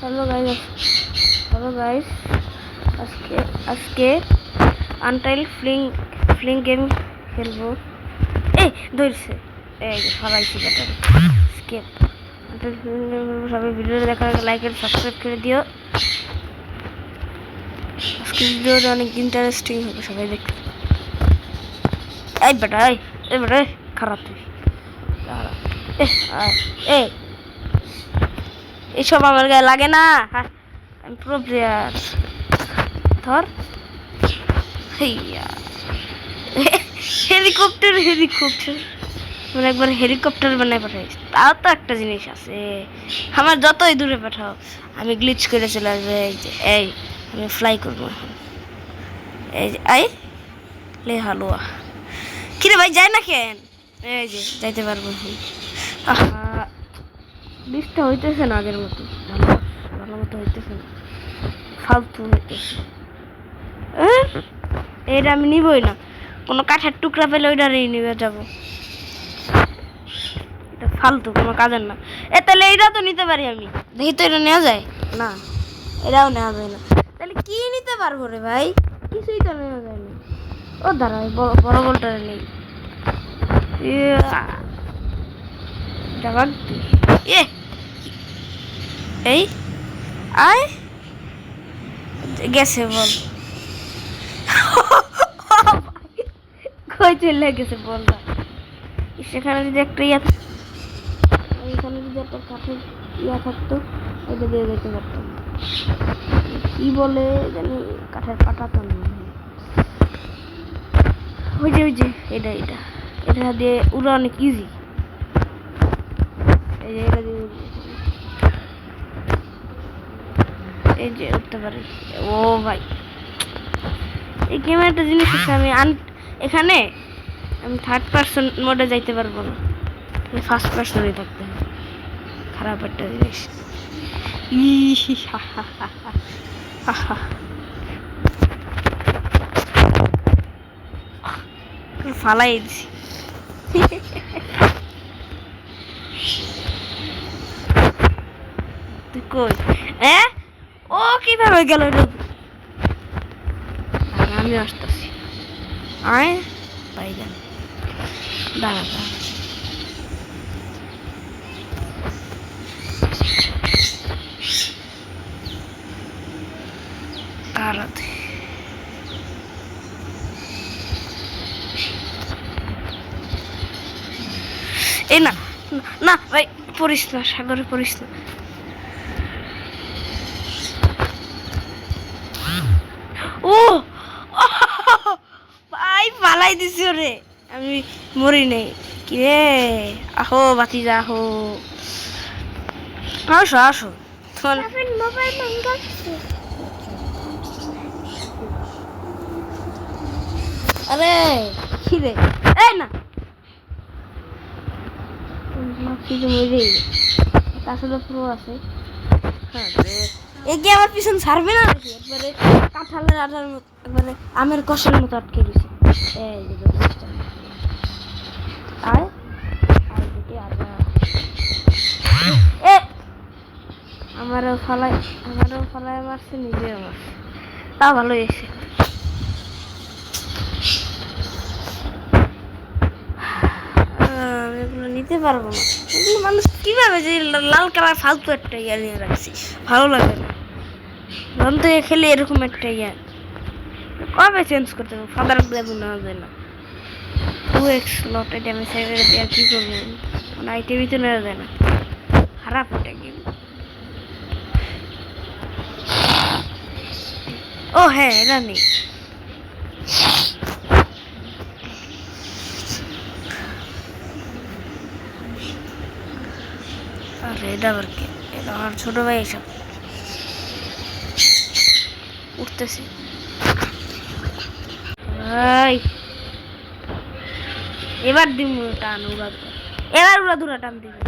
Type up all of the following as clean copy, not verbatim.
Hello guys, আজকে আনটাইল fling game খেলবো। এই ধরছে, এই যে ফলাইছি ব্যাটারি স্কেপ। আনটাইল ফ্লিং গেম খেলবো। সবাই ভিডিওটা দেখার আগে লাইক এন্ড সাবস্ক্রাইব করে দিও। আজকে ভিডিওটা অনেক ইন্টারেস্টিং হবে, সবাই দেখতে। এই বেটা খারাপ তুই এইসব আমার গায়ে লাগে না। আমি প্রো প্লেয়ার। ধর হেলিকপ্টার মানে একবার হেলিকপ্টার বানায় পাঠাইস। তাও তো একটা জিনিস আছে, আমার যতই দূরে পাঠাও আমি গ্লিচ করে চলে আসবে। এই আমি ফ্লাই করবো এখন। এই যে আই লে হালুয়া কিরে ভাই, যায় না কেন? এই যে যাইতে পারবো এখন। বৃষ্টি হইতেছে না আগের মতো, ভালো মতো হইতেছে না, ফালতু হইতেছে। এটা আমি নিবই না, কোনো কাঠের টুকরা পেলে ওইটারই নিয়ে যাবো। এটা ফালতু, কোনো কাজের না। তাহলে এইটা তো নিতে পারি আমি, দেখি তো এটা নেওয়া যায় না। এটাও নেওয়া যায় না, তাহলে কি নিতে পারবো রে ভাই? কিছুই তো নেওয়া যায় না। ও দাঁড়াই, বড় বলটা নেই। এই আয় গেছে বল। কই চলে গেছে বলটা? সেখানে যদি একটা এখানে যদি একটা কাঠের থাকতো, এটা দিয়ে যেতে পারতাম। কি বলে জানি, কাঠের পাটা তো নেই। ওই যে এটা দিয়ে উড়া অনেক ইজি। এই যে এটা দিয়ে এই যে উঠতে পারি। ও ভাই, এই গেমে একটা জিনিস আছে, এখানে আমি থার্ড পার্সন মোডে যাইতে পারবো না, ফার্স্ট পার্সনে থাকতে হবে। খারাপ একটা জিনিস। ফালাই দিছি। তুই কই? ও কিভাবে গেল? আমি আসতেছি। আয় পাই গেল। দাঁড়া দাঁড়াতে। এই না না ভাই, পড়িস না, সাগরে পড়িস না। ও ভাই, পালাই দিছি ওরে, আমি মরি নেই। কিরে আহো বাতিজা, আহো আসো তোমার আরে খিরে। এই না আসলে প্রো আছে। এগিয়ে আমার পিছন ছাড়বে না, একবারে কাঁঠালের আটার মতো, একবারে আমের কষের মতো আটকে দিছে। এই যে আমারও ফলায় মারছে, নিজেও মারছে, তা ভালো এসে। এগুলো নিতে পারবো না। এগুলো মানুষ কিভাবে যে লাল কালার ফালতু একটা ইয়া নিয়ে রাখছি, ভালো লাগে না। রন থেকে খেলে এরকম একটা ইয়া কবে চেঞ্জ করতে হবে? ফাদার ব্লেবু নেওয়া যায় না। 2x স্লট এটা আমি সাইডে দিয়ে কি করবো? মানে আইটেমই তো নেওয়া যায় না, খারাপ একটা গেম। ও হ্যাঁ, এটা নেই। আরে এটা আবার কি? এটা আমার ছোট ভাই এসব উঠতেছে। এবার দিম টান, এবার উড়া দুরা টান দিবে।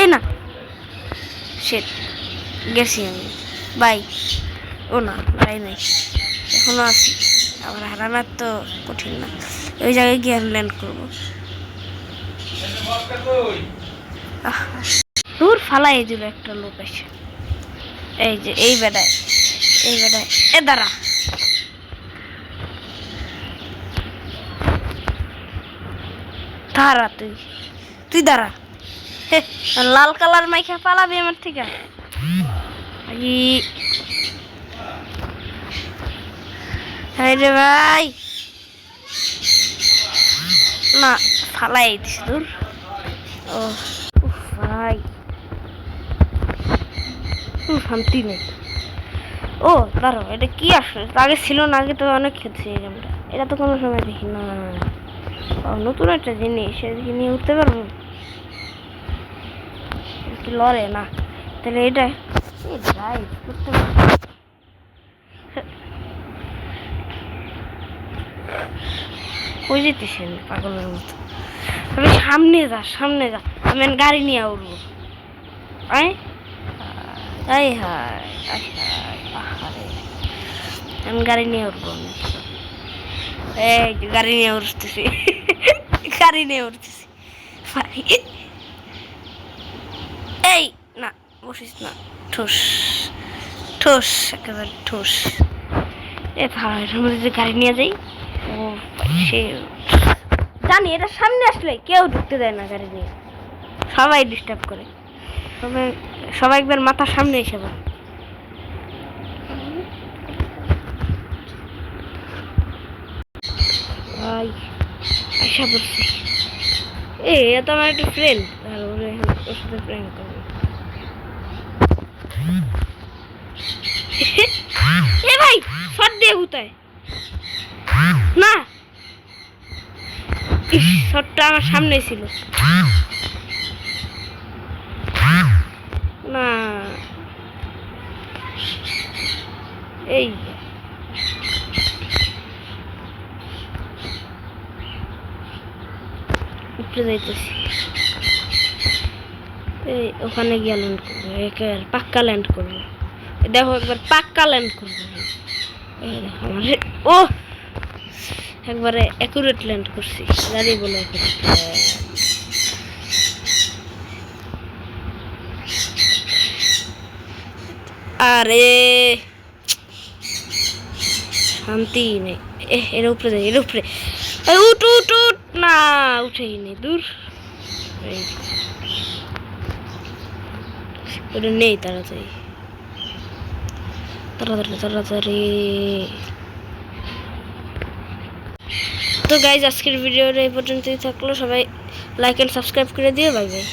এই না শেট, গেছি আমি বাই। ও না বাই নাই, এখনো আছি। আবার হারানোর তো কঠিন না, ওই জায়গায় গিয়ে আমি ল্যান্ড করবো। দূর ফালাই দিল একটা লোক এসে। এই যে এই বেটায় এ দাঁড়া, দাঁড়া তুই দাঁড়া। লাল কালার মাইখা পালাবি আমার থেকে? রে ভাই, না ফালাই দিস দূর। ও ভাই, শান্তি নেই। ও দাঁড়ো, এটা কি আসলে আগে ছিল না? আগে তো অনেক খেলছি এই গেমটা, এটা তো কোনো সময় দেখি না। নতুন একটা জিনিস, এদিকে নিয়ে উঠতে পারবো কি? লড়ে না তাহলে এটা করতে পারবো। কই যেতেছেন পাগলের মতো? আমি সামনে যা, আমি গাড়ি নিয়ে উঠবো। আমি গাড়ি নিয়ে উঠবো। এই গাড়ি নিয়ে উঠতেছি, এই না বসিস না, ঠোস একেবারে ঠোস। যে গাড়ি নিয়ে যাই। ও সে জানি এটা সামনে আসলে কেউ ঢুকতে দেয় না গাড়ি নিয়ে, সবাই ডিস্টার্ব করে। সবাই একবার মাথার সামনে এসে বলে। আশা করছি এ তো আমার একটা ফ্রেন্ড, ওর সাথে প্র্যাঙ্ক করবো। এ ভাই শট দিয়ে গুতায় না, শটটা আমার সামনে ছিল না। এই উপরে যাইতেছি, এই ওখানে গিয়ে ল্যান্ড করবো, একেবারে পাক্কা ল্যান্ড করবো। দেখো একবার পাক্কা ল্যান্ড করবো। ও একবারে অ্যাকুরেট ল্যান্ড করছি, গাড়ি বলে আরে শান্তি নেই। এর উপরে যাই, উঠ না, উঠেই নেই, দূর ওটা নেই। তাড়াতাড়ি। তো গাইজ আজকের ভিডিওটা এই পর্যন্তই থাকলো। সবাই লাইক এন্ড সাবস্ক্রাইব করে দিও। Bye bye.